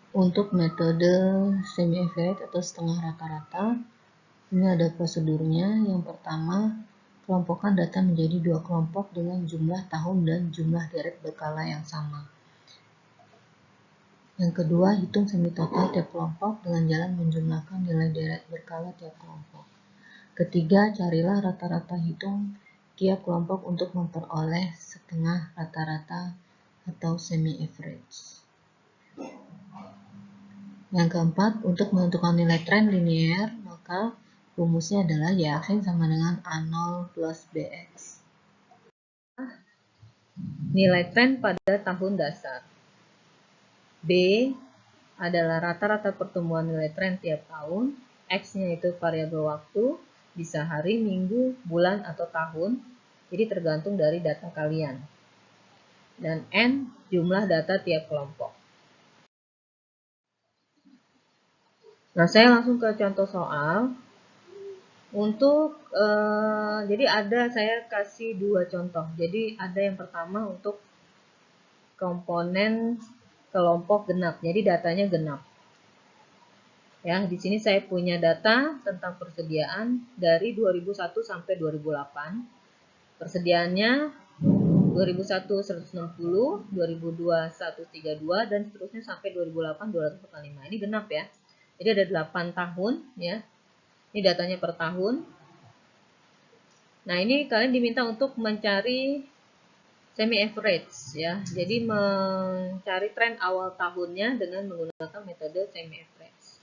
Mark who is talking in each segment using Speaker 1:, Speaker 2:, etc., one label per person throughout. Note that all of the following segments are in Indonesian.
Speaker 1: Untuk metode semi-average atau setengah rata-rata, ini ada prosedurnya. Yang pertama, kelompokkan data menjadi dua kelompok dengan jumlah tahun dan jumlah deret berkala yang sama. Yang kedua, hitung semi total tiap kelompok dengan jalan menjumlahkan nilai deret berkala tiap kelompok. Ketiga, carilah rata-rata hitung tiap kelompok untuk memperoleh setengah rata-rata atau semi-average. Yang keempat, untuk menentukan nilai tren linear, maka rumusnya adalah Y-aksen sama dengan A0 plus BX. Nilai tren pada tahun dasar. B adalah rata-rata pertumbuhan nilai tren tiap tahun. X-nya itu variabel waktu, bisa hari, minggu, bulan, atau tahun. Jadi tergantung dari data kalian. Dan N jumlah data tiap kelompok. Nah, saya langsung ke contoh soal. Jadi saya kasih dua contoh. Jadi ada yang pertama untuk komponen kelompok genap. Jadi datanya genap. Ya, di sini saya punya data tentang persediaan dari 2001 sampai 2008. Persediaannya 2001 160, 2002 132 dan seterusnya sampai 2008 245. Ini genap ya. Jadi ada 8 tahun ya. Ini datanya per tahun. Nah, ini kalian diminta untuk mencari semi average ya. Jadi mencari tren awal tahunnya dengan menggunakan metode semi average.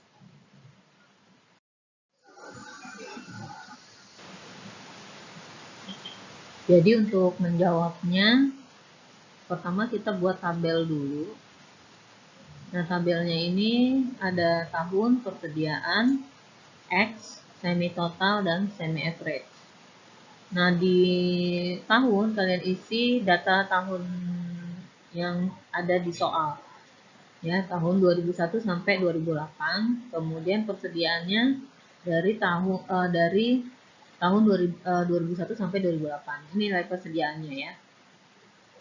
Speaker 1: Jadi untuk menjawabnya, pertama kita buat tabel dulu. Nah, tabelnya ini ada tahun, persediaan, X, semi total, dan semi average. Nah, di tahun kalian isi data tahun yang ada di soal. Ya, tahun 2001 sampai 2008. Kemudian persediaannya dari tahun 2001 sampai 2008. Ini nilai persediaannya ya.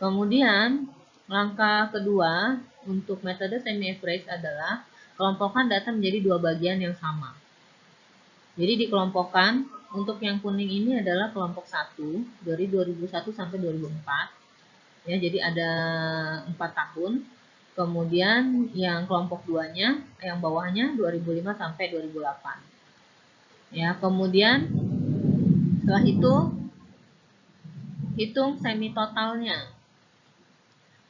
Speaker 1: Kemudian langkah kedua untuk metode semi average adalah kelompokkan data menjadi dua bagian yang sama. Jadi dikelompokkan, untuk yang kuning ini adalah kelompok 1 dari 2001 sampai 2004. Ya, jadi ada 4 tahun. Kemudian yang kelompok 2-nya, yang bawahnya 2005 sampai 2008. Ya, kemudian setelah itu hitung semi totalnya.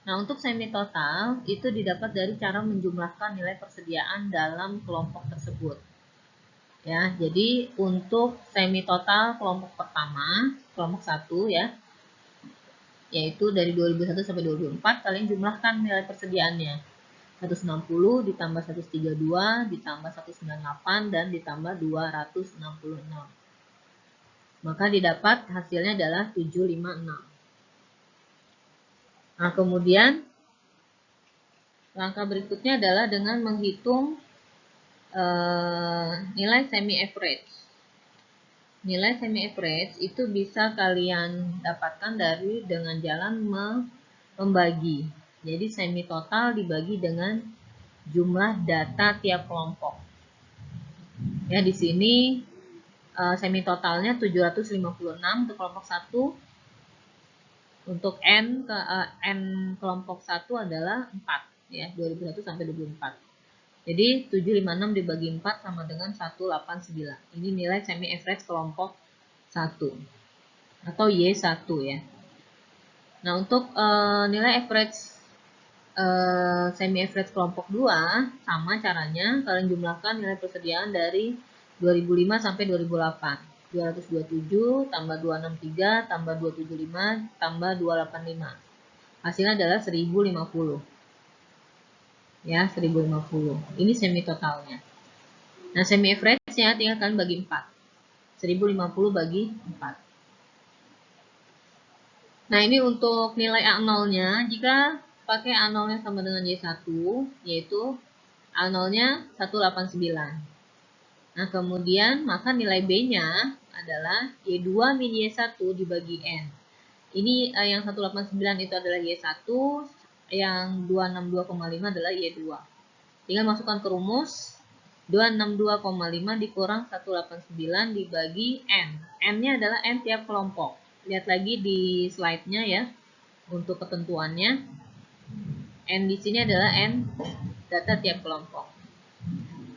Speaker 1: Nah, untuk semi total itu didapat dari cara menjumlahkan nilai persediaan dalam kelompok tersebut. Ya, jadi untuk semi total kelompok pertama, kelompok 1 ya, yaitu dari 2001 sampai 2004, kalian jumlahkan nilai persediaannya. 160 ditambah 132 ditambah 198 dan ditambah 266. Maka didapat hasilnya adalah 756. Nah, kemudian langkah berikutnya adalah dengan menghitung nilai semi average. Nilai semi average itu bisa kalian dapatkan dengan jalan membagi. Jadi semi total dibagi dengan jumlah data tiap kelompok. Ya, di sini semi totalnya 756 untuk kelompok 1. Untuk N kelompok 1 adalah 4 ya, 2001 sampai 2004. Jadi 756 dibagi 4 sama dengan 189. Ini nilai semi average kelompok 1 atau Y1 ya. Nah, untuk nilai average semi average kelompok 2 sama caranya, kalian jumlahkan nilai persediaan dari 2005 sampai 2008. 227 tambah 263 tambah 275 tambah 285. Hasilnya adalah 1050. Ya, 1050. Ini semi totalnya. Nah, semi average-nya tinggal kalian bagi 4. 1050 bagi 4. Nah, ini untuk nilai A0-nya. Jika pakai A0-nya sama dengan Y1, yaitu A0-nya 189. Nah, kemudian maka nilai B-nya adalah Y2 min Y1 dibagi N. Ini yang 189 itu adalah Y1, yang 262,5 adalah Y2. Tinggal masukkan ke rumus 262,5 dikurang 189 dibagi N. N-nya adalah N tiap kelompok. Lihat lagi di slide-nya ya. Untuk ketentuannya, N di sini adalah N data tiap kelompok.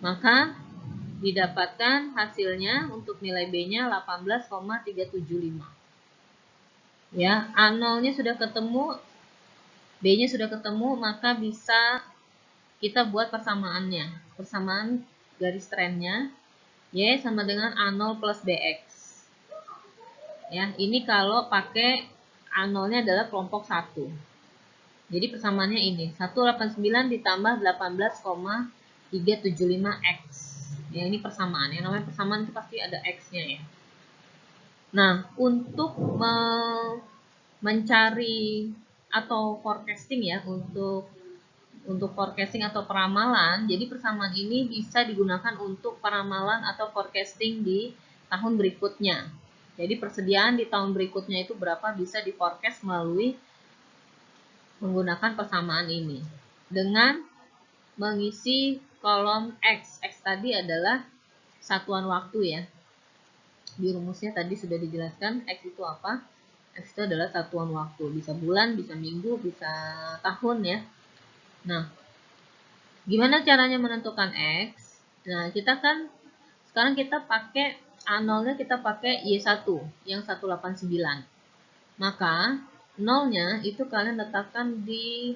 Speaker 1: Maka didapatkan hasilnya untuk nilai B-nya 18,375. Ya, A0-nya sudah ketemu, B-nya sudah ketemu, maka bisa kita buat persamaannya. Persamaan garis trennya Y sama dengan A0 plus BX. Ya, ini kalau pakai A0-nya adalah kelompok 1. Jadi persamaannya ini 189 ditambah 18,375X. Ya, ini persamaan. Yang namanya persamaan itu pasti ada X-nya ya. Nah, untuk mencari atau forecasting ya, untuk forecasting atau peramalan, jadi persamaan ini bisa digunakan untuk peramalan atau forecasting di tahun berikutnya. Jadi persediaan di tahun berikutnya itu berapa bisa di forecast melalui menggunakan persamaan ini. Dengan mengisi kolom X. X tadi adalah satuan waktu ya. Di rumusnya tadi sudah dijelaskan X itu apa. X itu adalah satuan waktu. Bisa bulan, bisa minggu, bisa tahun ya. Nah, gimana caranya menentukan X? Nah, kita kan sekarang kita pakai A0-nya kita pakai Y1 yang 189. Maka 0-nya itu kalian letakkan di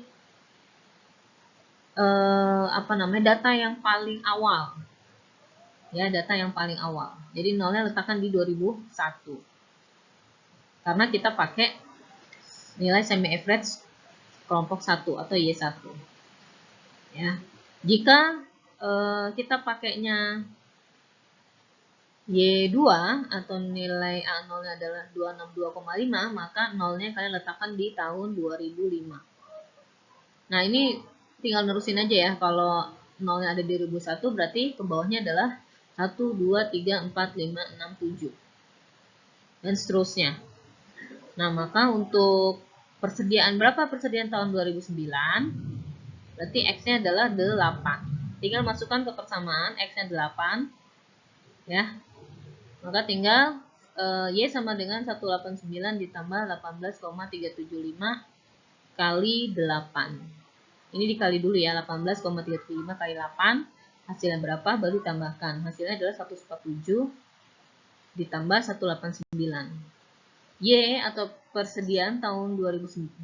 Speaker 1: data yang paling awal. Ya, data yang paling awal. Jadi 0-nya letakkan di 2001. Karena kita pakai nilai semi average kelompok 1 atau Y1. Ya. Jika kita pakainya Y2 atau nilai A0-nya adalah 262,5, maka 0-nya kalian letakkan di tahun 2005. Nah, ini tinggal nerusin aja ya. Kalau 0-nya ada di 2001, berarti ke bawahnya adalah 1, 2, 3, 4, 5, 6, 7. Dan seterusnya. Nah, maka untuk persediaan, berapa persediaan tahun 2009? Berarti X-nya adalah 8. Tinggal masukkan ke persamaan, X-nya 8. Ya. Maka tinggal Y sama dengan 189 ditambah 18,375 kali 8. Ini dikali dulu ya, 18,375 kali 8. Hasilnya berapa? Baru tambahkan. Hasilnya adalah 147 ditambah 189. Y atau persediaan tahun 2009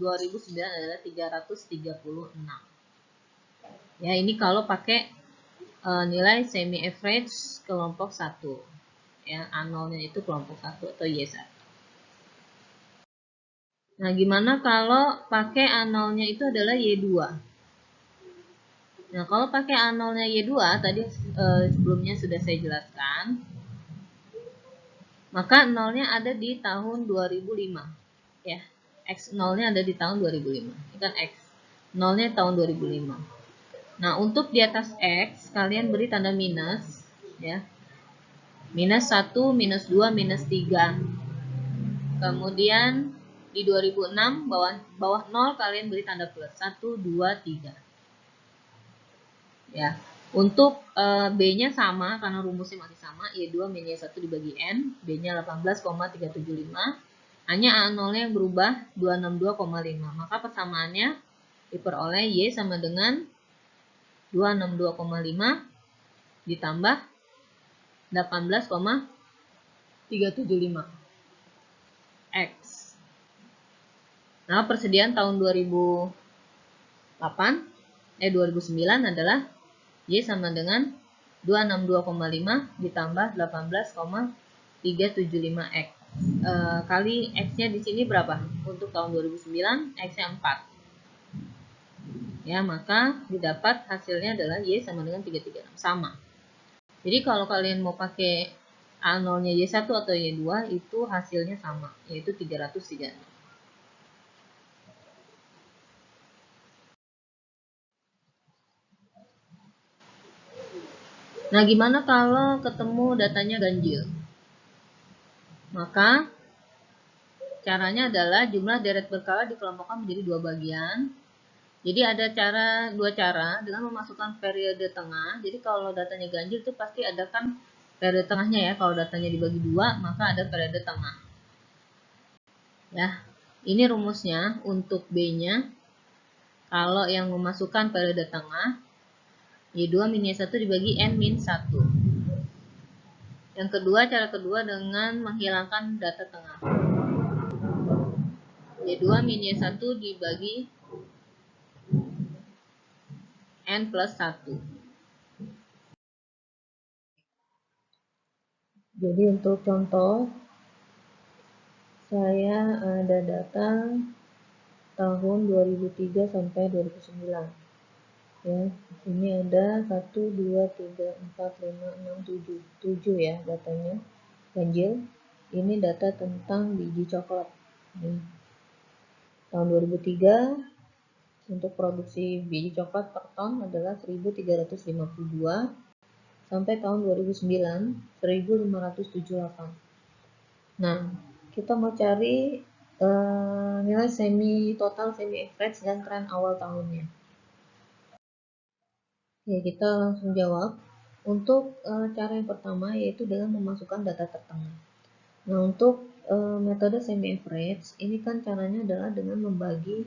Speaker 1: adalah 336. Ya, ini kalau pakai nilai semi average kelompok 1. Ya, A0-nya itu kelompok 1 atau Y1. Nah, gimana kalau pakai A0-nya itu adalah Y2? Nah, kalau pakai A0-nya Y2, tadi sebelumnya sudah saya jelaskan, maka 0-nya ada di tahun 2005. Ya, X0-nya ada di tahun 2005. Ini kan X. 0-nya tahun 2005. Nah, untuk di atas X, kalian beri tanda minus. Ya. Minus 1, minus 2, minus 3. Kemudian di 2006 bawah 0 kalian beri tanda plus 1, 2, 3. Ya. Untuk B-nya sama karena rumusnya masih sama, Y2 min Y1 dibagi N, B-nya 18,375. Hanya A0-nya yang berubah 262,5. Maka persamaannya diperoleh Y sama dengan 262,5 ditambah 18,375 X. Nah, persediaan tahun 2009 adalah Y sama dengan 262,5 ditambah 18,375 X. Kali X-nya di sini berapa? Untuk tahun 2009 X-nya 4. Ya, maka didapat hasilnya adalah Y sama dengan 336. Sama. Jadi kalau kalian mau pakai A0-nya Y1 atau Y2 itu hasilnya sama, yaitu 336. Nah, gimana kalau ketemu datanya ganjil? Maka caranya adalah jumlah deret berkala dikelompokkan menjadi 2 bagian. Jadi ada dua cara dengan memasukkan periode tengah. Jadi kalau datanya ganjil itu pasti ada kan periode tengahnya ya. Kalau datanya dibagi dua, maka ada periode tengah. Ya, ini rumusnya untuk B-nya. Kalau yang memasukkan periode tengah, Y2 min Y1 dibagi N min 1. Yang kedua, cara kedua dengan menghilangkan data tengah. Y2 min Y1 dibagi N plus 1. Jadi untuk contoh, saya ada data tahun 2003 sampai 2009. Ya, ini ada 1, 2, 3, 4, 5, 6, 7. 7 ya datanya. Ganjil. Ini data tentang biji coklat. Nih. Tahun 2003 untuk produksi biji coklat per ton adalah 1352 sampai tahun 2009 1578. Nah, kita mau cari nilai semi total, semi average dan tren awal tahunnya. Ya, kita langsung jawab. Untuk cara yang pertama yaitu dengan memasukkan data tertengah. Nah, untuk metode semi average ini kan caranya adalah dengan membagi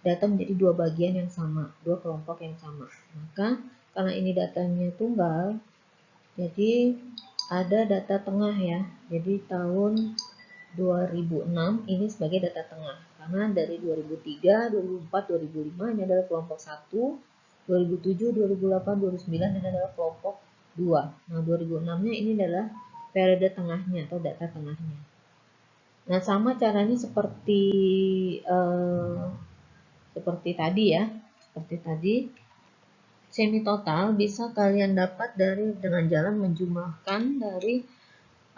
Speaker 1: data menjadi dua bagian yang sama, dua kelompok yang sama. Maka karena ini datanya tunggal, jadi ada data tengah ya. Jadi tahun 2006 ini sebagai data tengah. Karena dari 2003, 2004, 2005 ini adalah kelompok 1, 2007, 2008, 2009 ini adalah kelompok 2. Nah, 2006-nya ini adalah periode tengahnya atau data tengahnya. Nah, sama caranya seperti tadi ya. Seperti tadi, semi total bisa kalian dapat dengan jalan menjumlahkan dari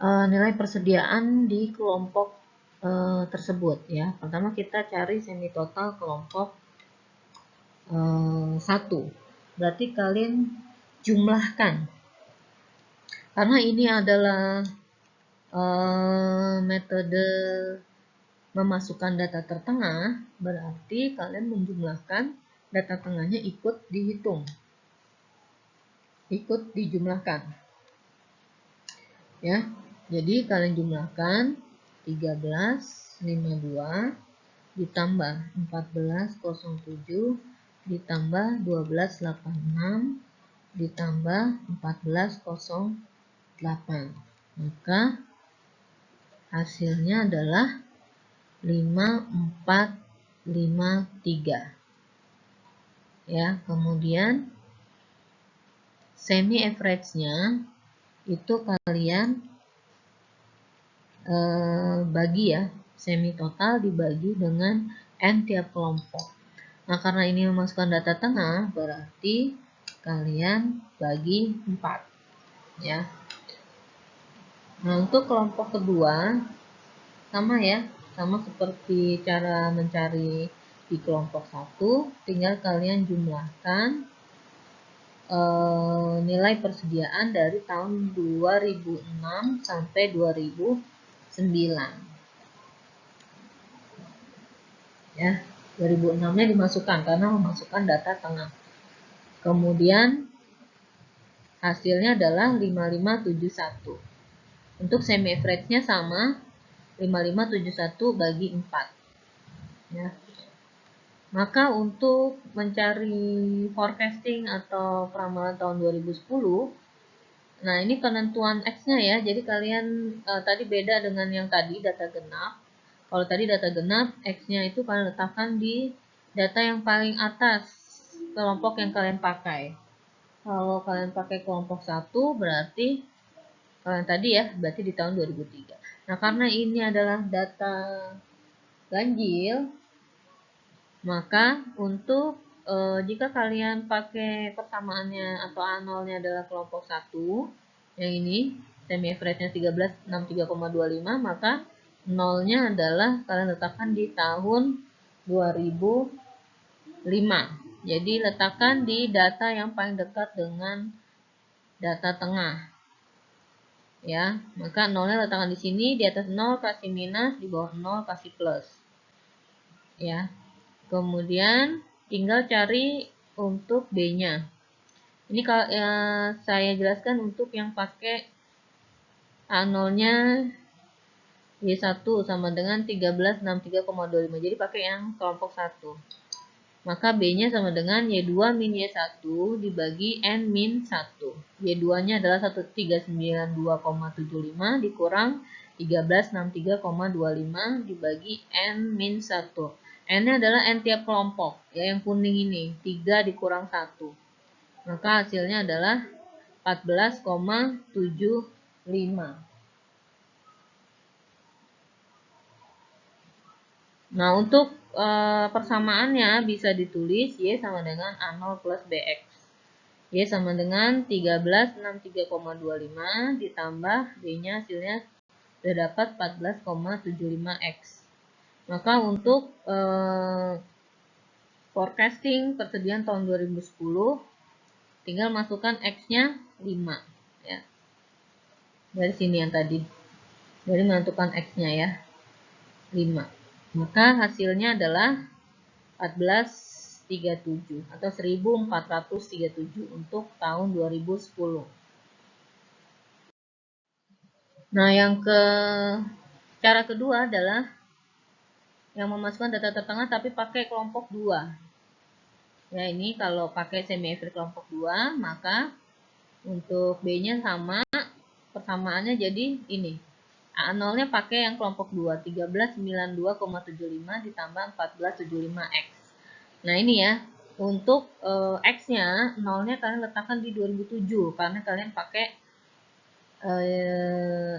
Speaker 1: nilai persediaan di kelompok tersebut ya. Pertama kita cari semi total kelompok 1. Berarti kalian jumlahkan. Karena ini adalah metode memasukkan data tertengah, berarti kalian menjumlahkan data tengahnya ikut dihitung. Ikut dijumlahkan. Ya. Jadi kalian jumlahkan 1352 ditambah 1407 ditambah 1286 ditambah 1408. Maka hasilnya adalah 5453. Ya, kemudian semi average-nya itu kalian bagi ya, semi total dibagi dengan N tiap kelompok. Nah, karena ini memasukkan data tengah, berarti kalian bagi 4 ya. Nah, untuk kelompok kedua sama ya, sama seperti cara mencari di kelompok 1, tinggal kalian jumlahkan nilai persediaan dari tahun 2006 sampai 2009. Ya, 2006-nya dimasukkan karena memasukkan data tengah. Kemudian hasilnya adalah 5571. Untuk semi average-nya sama, 5571 bagi 4. Ya. Maka untuk mencari forecasting atau peramalan tahun 2010, nah ini penentuan X-nya ya. Jadi kalian tadi beda dengan yang tadi data genap. Kalau tadi data genap, X-nya itu kalian letakkan di data yang paling atas kelompok yang kalian pakai. Kalau kalian pakai kelompok 1 berarti kalian tadi ya, berarti di tahun 2003. Nah, karena ini adalah data ganjil, maka untuk jika kalian pakai persamaannya atau A0-nya adalah kelompok 1, yang ini semi average-nya 1363,25, maka 0-nya adalah kalian letakkan di tahun 2005. Jadi letakkan di data yang paling dekat dengan data tengah. Ya, maka 0-nya letakkan di sini, di atas 0 kasih minus, di bawah 0 kasih plus. Ya. Kemudian tinggal cari untuk B-nya. Ini kalau saya jelaskan untuk yang pakai A0-nya Y1 sama dengan 1363,25. Jadi pakai yang kelompok 1. Maka B-nya sama dengan Y2 min Y1 dibagi N min 1. Y2-nya adalah 1392,75 dikurang 1363,25 dibagi N min 1. N-nya adalah N tiap kelompok, ya, yang kuning ini, 3 dikurang 1. Maka hasilnya adalah 14,75. Nah, untuk persamaannya bisa ditulis Y sama dengan A0 plus BX. Y sama dengan 1363,25 ditambah B-nya hasilnya sudah dapat 14,75X. Maka untuk forecasting persediaan tahun 2010 tinggal masukkan X-nya 5, ya. Dari sini yang tadi. Dari menentukan X-nya, ya. 5. Maka hasilnya adalah 1437 atau 1437 untuk tahun 2010. Nah, cara kedua adalah yang memasukkan data tertengah tapi pakai kelompok 2. Ya, ini kalau pakai semi-average kelompok 2, maka untuk B-nya sama, persamaannya jadi ini. A0-nya pakai yang kelompok 2, 1392,75 ditambah 1475X. Nah, ini ya, untuk X-nya, 0-nya kalian letakkan di 2007, karena kalian pakai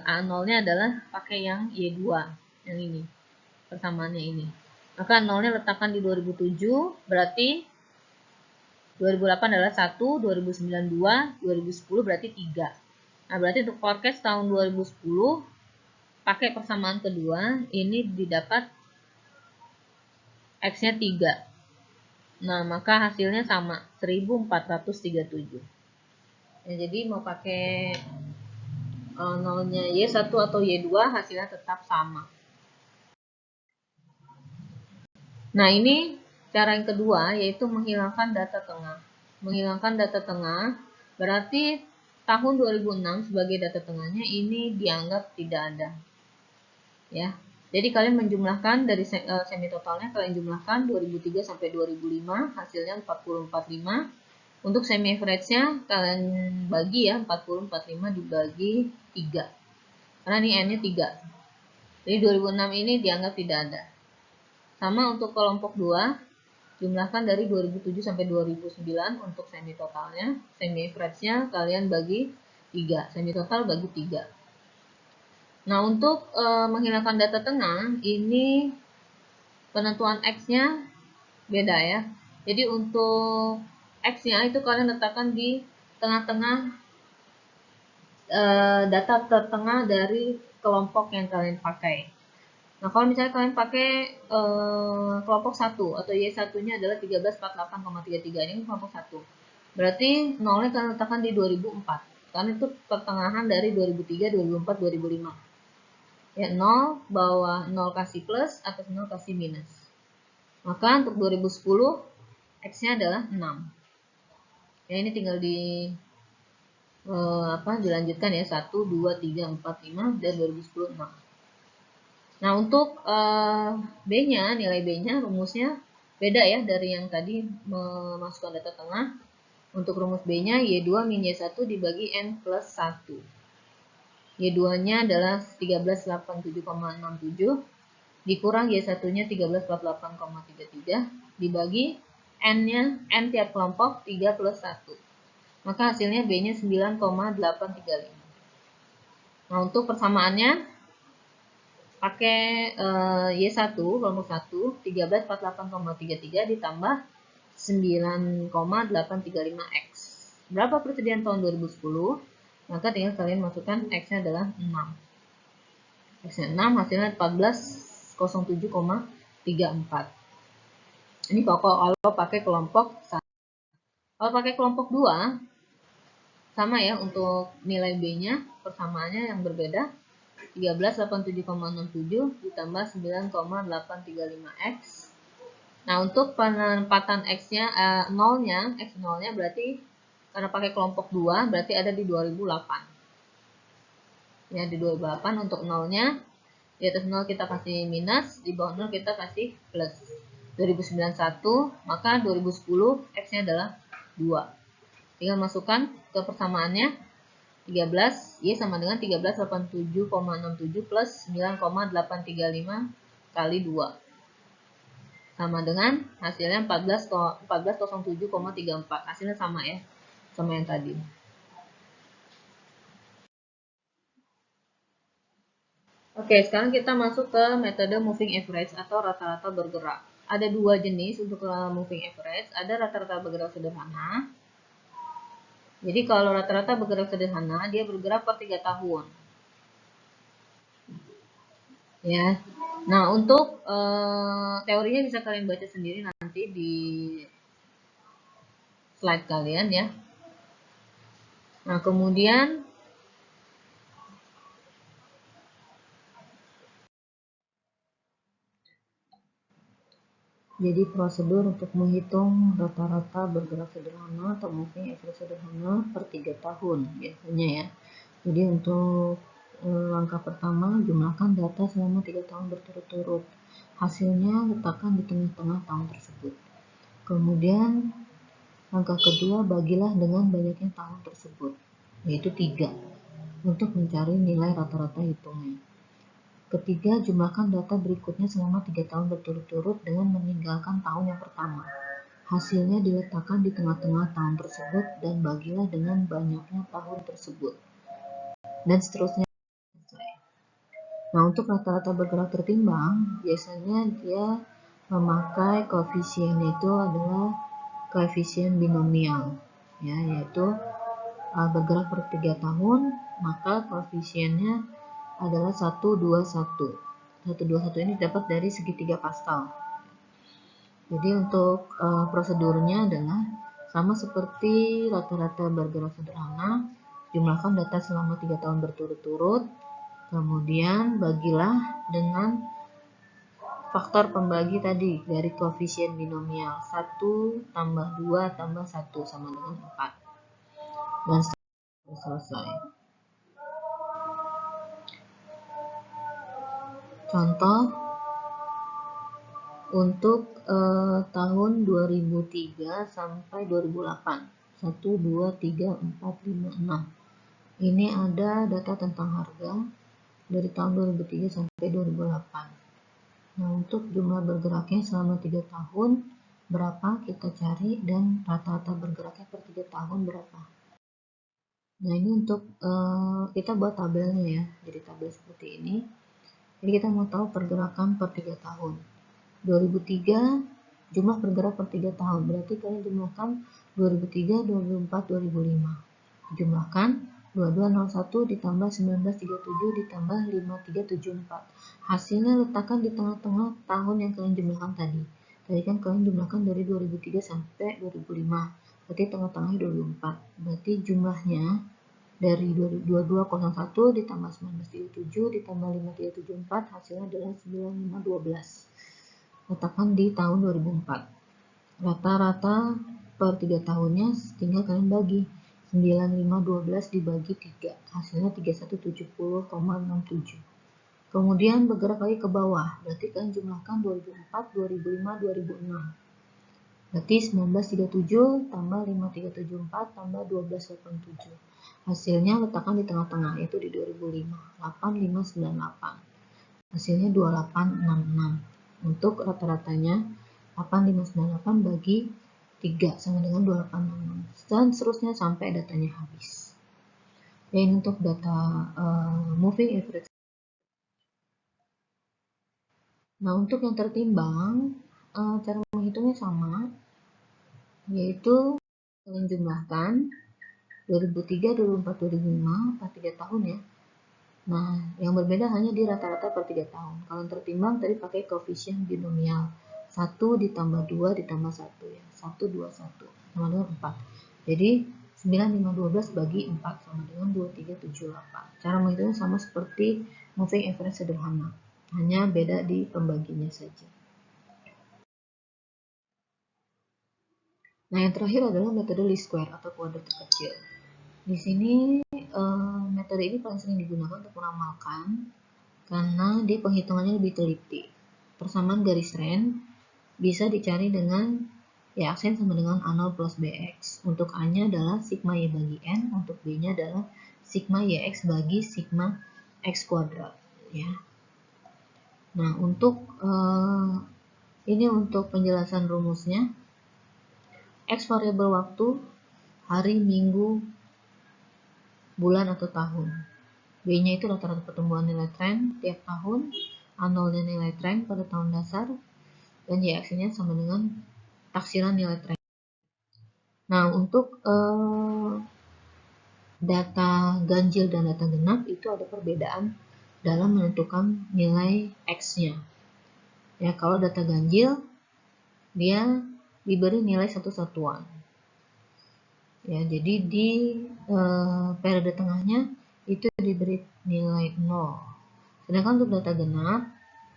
Speaker 1: A0-nya adalah pakai yang Y2, yang ini, persamaannya ini. Maka 0-nya letakkan di 2007, berarti 2008 adalah 1, 2009 2, 2010 berarti 3. Nah, berarti untuk forecast tahun 2010, pakai persamaan kedua, ini didapat X-nya 3. Nah, maka hasilnya sama, 1437. Ya, jadi mau pakai 0-nya Y1 atau Y2, hasilnya tetap sama. Nah, ini cara yang kedua, yaitu menghilangkan data tengah. Menghilangkan data tengah, berarti tahun 2006 sebagai data tengahnya ini dianggap tidak ada. Ya, jadi kalian menjumlahkan dari semi totalnya, kalian jumlahkan 2003 sampai 2005, hasilnya 4045. Untuk semi average-nya kalian bagi, ya, 4045 dibagi 3. Karena ini N-nya 3. Jadi 2006 ini dianggap tidak ada. Sama untuk kelompok 2, jumlahkan dari 2007 sampai 2009 untuk semi totalnya, semi average-nya kalian bagi 3, semi total bagi 3. Nah, untuk menghilangkan data tengah, ini penentuan X-nya beda, ya. Jadi untuk X-nya itu kalian letakkan di tengah-tengah data tertengah dari kelompok yang kalian pakai. Nah, kalau misalnya kalian pakai kelompok 1 atau Y1-nya adalah 1348,33, ini kelompok 1. Berarti 0-nya kalian letakkan di 2004. Karena itu pertengahan dari 2003, 2004, 2005. Ya, 0 bawah 0 kasih plus, atas 0 kasih minus. Maka untuk 2010 X-nya adalah 6. Ya, ini tinggal dilanjutkan, ya, 1, 2, 3, 4, 5 dan 2010 6. Nah, untuk B-nya, nilai B-nya rumusnya beda, ya, dari yang tadi memasukkan data tengah. Untuk rumus B-nya Y2 min Y1 dibagi N plus 1. Y2-nya adalah 1387,67 dikurang Y1-nya 1348,33 dibagi N-nya, N tiap kelompok 3 plus 1. Maka hasilnya B-nya 9,835. Nah, untuk persamaannya pakai Y1 kelompok 1 1348,33 ditambah 9,835X. Berapa persediaan tahun 2010? Maka tinggal kalian masukkan X-nya adalah 6. X-nya 6, hasilnya 1407,34. Ini kalau pakai kelompok 1. Kalau pakai kelompok 2, sama, ya, untuk nilai B-nya, persamaannya yang berbeda. 1387,67 ditambah 9,835X Nah, untuk penempatan X-nya, X0-nya berarti karena pakai kelompok 2, berarti ada di 2008. Ya, di 2008 untuk 0-nya, di atas 0 kita kasih minus, di bawah 0 kita kasih plus. 2091, maka 2010 X-nya adalah 2. Tinggal masukkan ke persamaannya, 13, Y sama dengan 1387,67 plus 9,835 kali 2. Sama dengan hasilnya 1407,34. Hasilnya sama ya, sama yang tadi. Oke, sekarang kita masuk ke metode moving average atau rata-rata bergerak. Ada dua jenis untuk moving average. Ada rata-rata bergerak sederhana. Jadi kalau rata-rata bergerak sederhana, dia bergerak per 3 tahun. Ya. Nah, untuk teorinya bisa kalian baca sendiri nanti di slide kalian ya. Nah, kemudian jadi prosedur untuk menghitung rata-rata bergerak sederhana atau moving average sederhana per 3 tahun biasanya ya. Jadi untuk langkah pertama, jumlahkan data selama 3 tahun berturut-turut. Hasilnya letakkan di tengah-tengah tahun tersebut. Kemudian langkah kedua, bagilah dengan banyaknya tahun tersebut, yaitu 3, untuk mencari nilai rata-rata hitungnya. Ketiga, jumlahkan data berikutnya selama 3 tahun berturut-turut dengan meninggalkan tahun yang pertama. Hasilnya diletakkan di tengah-tengah tahun tersebut dan bagilah dengan banyaknya tahun tersebut. Dan seterusnya. Nah, untuk rata-rata bergerak tertimbang, biasanya dia memakai koefisiennya itu adalah koefisien binomial, ya, yaitu bergerak per 3 tahun, maka koefisiennya adalah 121. 121 ini dapat dari segitiga Pascal. Jadi untuk prosedurnya adalah sama seperti rata-rata bergerak sederhana, jumlahkan data selama 3 tahun berturut-turut, kemudian bagilah dengan faktor pembagi tadi dari koefisien binomial 1 tambah 2 tambah 1 sama dengan 4. Dan selesai. Contoh untuk tahun 2003 sampai 2008. 1, 2, 3, 4, 5, 6. Ini ada data tentang harga dari tahun 2003 sampai 2008. Nah, untuk jumlah bergeraknya selama 3 tahun berapa kita cari, dan rata-rata bergeraknya per 3 tahun berapa. Nah, ini untuk kita buat tabelnya ya. Jadi tabel seperti ini. Jadi kita mau tahu pergerakan per 3 tahun. 2003 jumlah bergerak per 3 tahun. Berarti kalian jumlahkan 2003, 2004, 2005. Jumlahkan 2201 ditambah 1937 ditambah 5374. Hasilnya letakkan di tengah-tengah tahun yang kalian jumlahkan tadi. Tadi kan kalian jumlahkan dari 2003 sampai 2005. Berarti tengah-tengahnya 2004. Berarti jumlahnya dari 2201 ditambah 1937 ditambah 5374, hasilnya adalah 9512. Letakkan di tahun 2004. Rata-rata per 3 tahunnya tinggal kalian bagi. 9512 dibagi 3, hasilnya 3170,67. Kemudian bergerak lagi ke bawah, berarti kalian jumlahkan 2004, 2005, 2006. Berarti 1937 tambah 5374 tambah 1287. Hasilnya letakkan di tengah-tengah, yaitu di 2005, 8598. Hasilnya 2866. Untuk rata-ratanya 8598 bagi 3 sama dengan 2866. Dan seterusnya sampai datanya habis. Dan untuk data moving average. Nah, untuk yang tertimbang, cara menghitungnya sama, yaitu kalian jumlahkan 2003, 2004, 2005 per 3 tahun ya. Nah, yang berbeda hanya di rata-rata per 3 tahun. Kalau yang tertimbang tadi pakai koefisien binomial. 1 ditambah 2 ditambah 1 ya. 1, 2, 1 sama dengan 4. Jadi 9512 bagi 4 sama dengan 2378. Cara menghitungnya sama seperti moving average sederhana. Hanya beda di pembaginya saja. Nah, yang terakhir adalah metode least square atau kuadrat terkecil. Di sini metode ini paling sering digunakan untuk meramalkan karena dia penghitungannya lebih teliti. Persamaan garis rand bisa dicari dengan Y aksen sama dengan A0 plus BX. Untuk A-nya adalah sigma Y bagi N, untuk B-nya adalah sigma YX bagi sigma X kuadrat. Ya. Nah, untuk ini untuk penjelasan rumusnya. X variabel waktu, hari, minggu, bulan atau tahun. B-nya itu rata-rata pertumbuhan nilai tren tiap tahun, A0-nya nilai tren pada tahun dasar, dan Y aksennya sama dengan taksiran nilai tren. Nah, untuk data ganjil dan data genap itu ada perbedaan dalam menentukan nilai X-nya. Ya, kalau data ganjil dia diberi nilai satu satuan. Ya, jadi di periode tengahnya itu diberi nilai 0. Sedangkan untuk data genap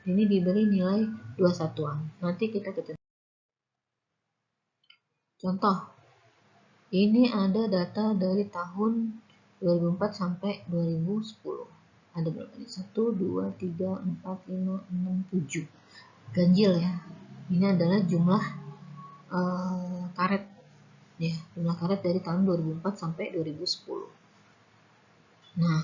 Speaker 1: ini diberi nilai 2 satuan. Nanti kita ketemu. Contoh, ini ada data dari tahun 2004 sampai 2010. Ada berapa nih? 1, 2, 3, 4, 5, 6, 7. Ganjil ya. Ini adalah jumlah karet. Ya, jumlah karet dari tahun 2004 sampai 2010. Nah,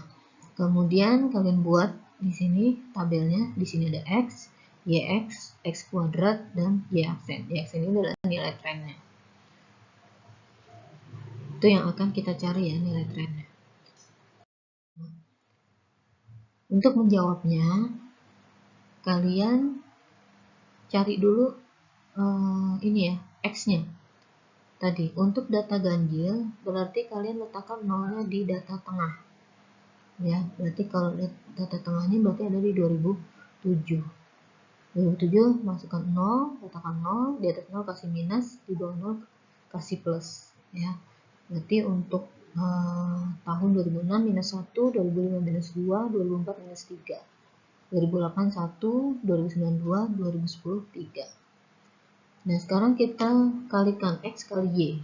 Speaker 1: kemudian kalian buat di sini tabelnya. Di sini ada X, YX, X kuadrat, dan Y aksen. Y aksen ini adalah nilai trennya. Itu yang akan kita cari ya, nilai trennya. Untuk menjawabnya, kalian cari dulu ini ya, X-nya. Tadi, untuk data ganjil, berarti kalian letakkan nolnya di data tengah. Ya, berarti kalau data tengahnya berarti ada di 2007. 2007 masukkan 0, letakkan 0, di atas 0 kasih minus, di bawah 0 kasih plus. Ya, berarti untuk tahun 2006 minus 1, 2005 minus 2, 2004 minus 3. 2008 1, 2009 2, 2010 3. Nah, sekarang kita kalikan X kali Y.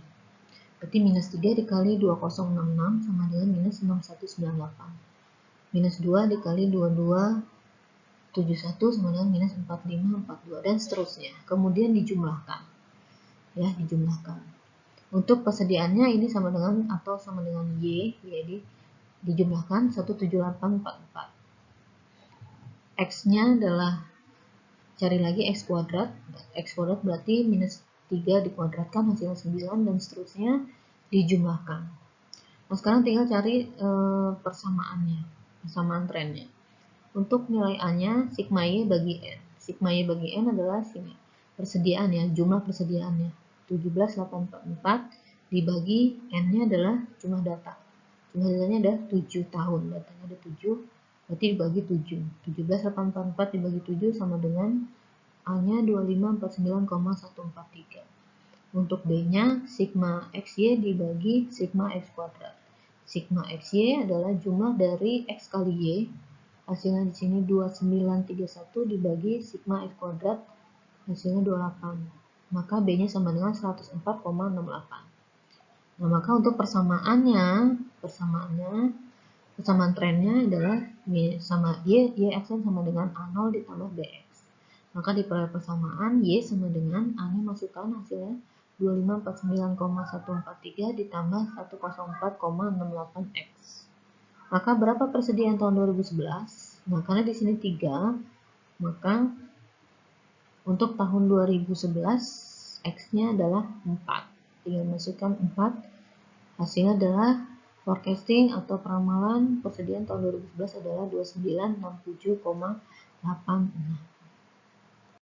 Speaker 1: Berarti minus 3 dikali 2066 sama dengan minus 6198. Minus 2 dikali 2271 sama dengan minus 4542 dan seterusnya. Kemudian dijumlahkan. Ya, dijumlahkan. Untuk persediaannya ini sama dengan atau sama dengan Y, jadi dijumlahkan 17844. X-nya adalah cari lagi X kuadrat. X kuadrat berarti minus 3 dikuadratkan hasilnya 9 dan seterusnya dijumlahkan. Nah, sekarang tinggal cari persamaannya, persamaan trennya. Untuk nilai A-nya sigma Y bagi N. Sigma Y bagi N adalah sini. Persediaan ya, jumlah persediaannya. 17844 dibagi N-nya adalah jumlah data. Jumlah datanya ada 7 tahun. Datanya ada 7. Berarti dibagi 7. 17844 dibagi 7 sama dengan A-nya 2549,143. Untuk B-nya sigma XY dibagi sigma X kuadrat. Sigma XY adalah jumlah dari X kali Y. Hasilnya di sini 2931 dibagi sigma X kuadrat. Hasilnya 28. Maka B-nya sama dengan 104,68. Nah, maka untuk persamaannya persamaan trennya adalah sama Y aksen sama dengan A0 ditambah BX. Maka di persamaan Y sama dengan A-nya masukkan hasilnya 2549,143 ditambah 104,68X. Maka berapa persediaan tahun 2011? Nah, karena di sini 3, maka untuk tahun 2011 X-nya adalah 4. Tinggal masukkan 4. Hasilnya adalah forecasting atau peramalan persediaan tahun 2011 adalah 2967,86.